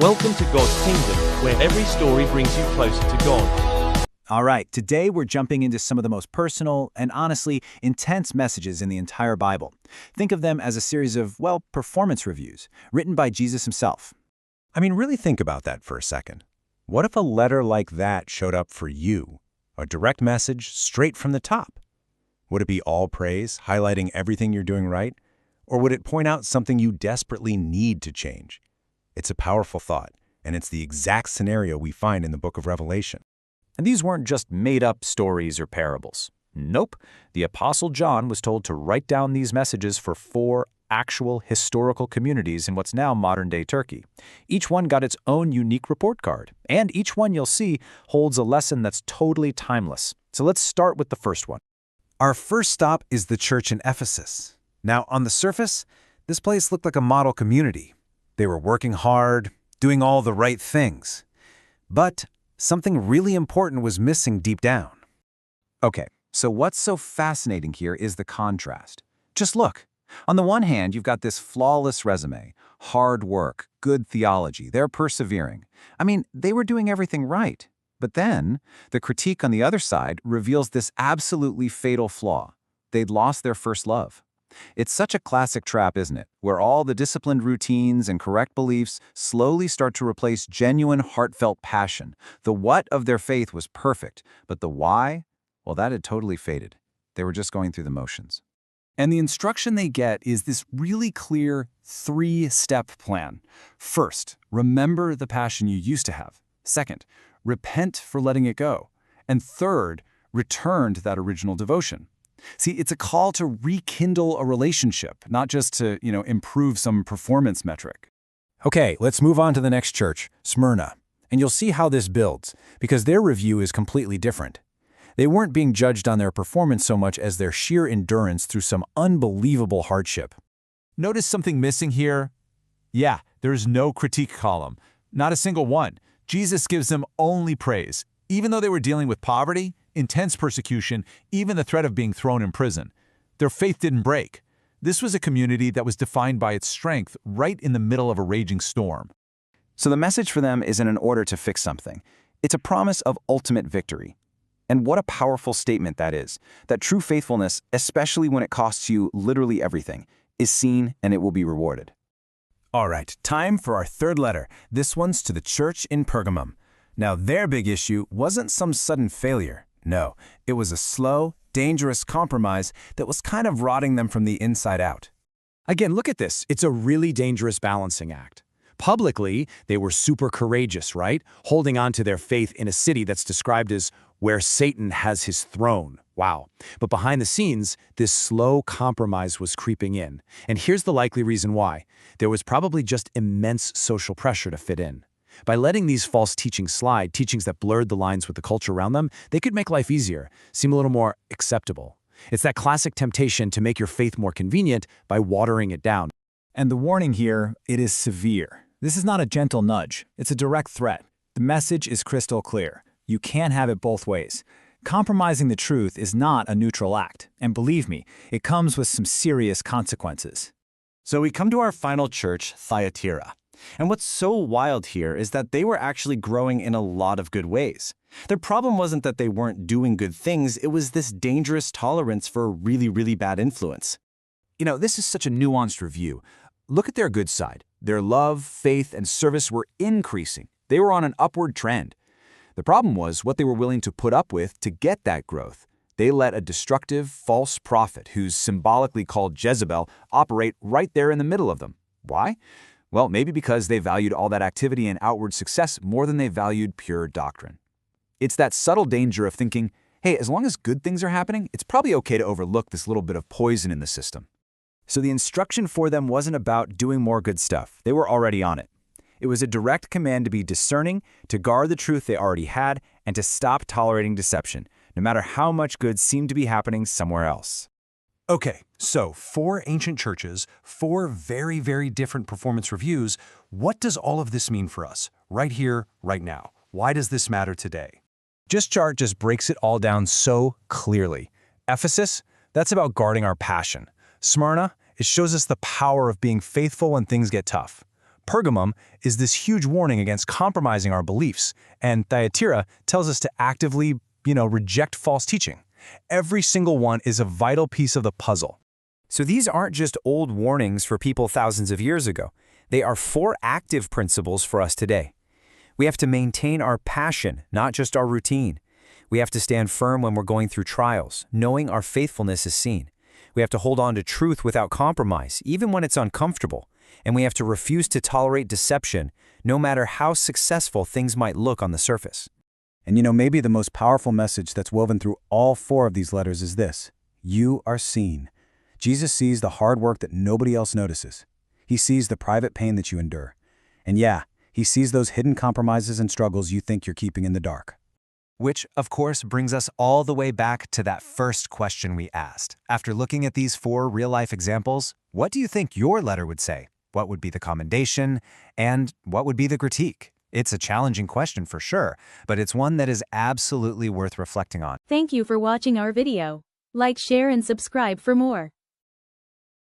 Welcome to God's Kingdom, where every story brings you closer to God. All right, today we're jumping into some of the most personal and honestly intense messages in the entire Bible. Think of them as a series of, performance reviews written by Jesus himself. Really think about that for a second. What if a letter like that showed up for you? A direct message straight from the top? Would it be all praise, highlighting everything you're doing right? Or would it point out something you desperately need to change? It's a powerful thought, and it's the exact scenario we find in the book of Revelation. And these weren't just made-up stories or parables. Nope, the Apostle John was told to write down these messages for 4 actual historical communities in what's now modern-day Turkey. Each one got its own unique report card, and each one you'll see holds a lesson that's totally timeless. So let's start with the first one. Our first stop is the church in Ephesus. Now, on the surface, this place looked like a model community. They were working hard, doing all the right things. But something really important was missing deep down. Okay, so what's so fascinating here is the contrast. Just look. On the one hand, you've got this flawless resume, hard work, good theology, they're persevering. They were doing everything right. But then, the critique on the other side reveals this absolutely fatal flaw. They'd lost their first love. It's such a classic trap, isn't it? Where all the disciplined routines and correct beliefs slowly start to replace genuine, heartfelt passion. The what of their faith was perfect, but the why? Well, that had totally faded. They were just going through the motions. And the instruction they get is this really clear 3-step plan. First, remember the passion you used to have. Second, repent for letting it go. And third, return to that original devotion. See, it's a call to rekindle a relationship, not just to, improve some performance metric. Okay, let's move on to the next church, Smyrna. And you'll see how this builds, because their review is completely different. They weren't being judged on their performance so much as their sheer endurance through some unbelievable hardship. Notice something missing here? Yeah, there's no critique column. Not a single one. Jesus gives them only praise. Even though they were dealing with poverty, intense persecution, even the threat of being thrown in prison, their faith didn't break. This was a community that was defined by its strength right in the middle of a raging storm. So the message for them isn't an order to fix something. It's a promise of ultimate victory. And what a powerful statement that is, that true faithfulness, especially when it costs you literally everything, is seen and it will be rewarded. All right, time for our third letter. This one's to the church in Pergamum. Now, their big issue wasn't some sudden failure. No, it was a slow, dangerous compromise that was kind of rotting them from the inside out. Again, look at this. It's a really dangerous balancing act. Publicly, they were super courageous, right? Holding on to their faith in a city that's described as where Satan has his throne. Wow. But behind the scenes, this slow compromise was creeping in. And here's the likely reason why. There was probably just immense social pressure to fit in. By letting these false teachings slide, teachings that blurred the lines with the culture around them, they could make life easier, seem a little more acceptable. It's that classic temptation to make your faith more convenient by watering it down. And the warning here, it is severe. This is not a gentle nudge. It's a direct threat. The message is crystal clear. You can't have it both ways. Compromising the truth is not a neutral act. And believe me, it comes with some serious consequences. So we come to our final church, Thyatira. And what's so wild here is that they were actually growing in a lot of good ways. Their problem wasn't that they weren't doing good things, it was this dangerous tolerance for really, really bad influence. This is such a nuanced review. Look at their good side. Their love, faith, and service were increasing. They were on an upward trend. The problem was what they were willing to put up with to get that growth. They let a destructive, false prophet, who's symbolically called Jezebel, operate right there in the middle of them. Why? Well, maybe because they valued all that activity and outward success more than they valued pure doctrine. It's that subtle danger of thinking, hey, as long as good things are happening, it's probably okay to overlook this little bit of poison in the system. So the instruction for them wasn't about doing more good stuff. They were already on it. It was a direct command to be discerning, to guard the truth they already had, and to stop tolerating deception, no matter how much good seemed to be happening somewhere else. Okay, so 4 ancient churches, 4 very, very different performance reviews. What does all of this mean for us, right here, right now? Why does this matter today? This chart just breaks it all down so clearly. Ephesus, that's about guarding our passion. Smyrna, it shows us the power of being faithful when things get tough. Pergamum is this huge warning against compromising our beliefs, and Thyatira tells us to actively, reject false teaching. Every single one is a vital piece of the puzzle. So these aren't just old warnings for people thousands of years ago. They are 4 active principles for us today. We have to maintain our passion, not just our routine. We have to stand firm when we're going through trials, knowing our faithfulness is seen. We have to hold on to truth without compromise, even when it's uncomfortable. And we have to refuse to tolerate deception, no matter how successful things might look on the surface. And maybe the most powerful message that's woven through all 4 of these letters is this: you are seen. Jesus sees the hard work that nobody else notices. He sees the private pain that you endure. And yeah, he sees those hidden compromises and struggles you think you're keeping in the dark. Which, of course, brings us all the way back to that first question we asked. After looking at these 4 real-life examples, what do you think your letter would say? What would be the commendation? And what would be the critique? It's a challenging question for sure, but it's one that is absolutely worth reflecting on. Thank you for watching our video. Like, share, and subscribe for more.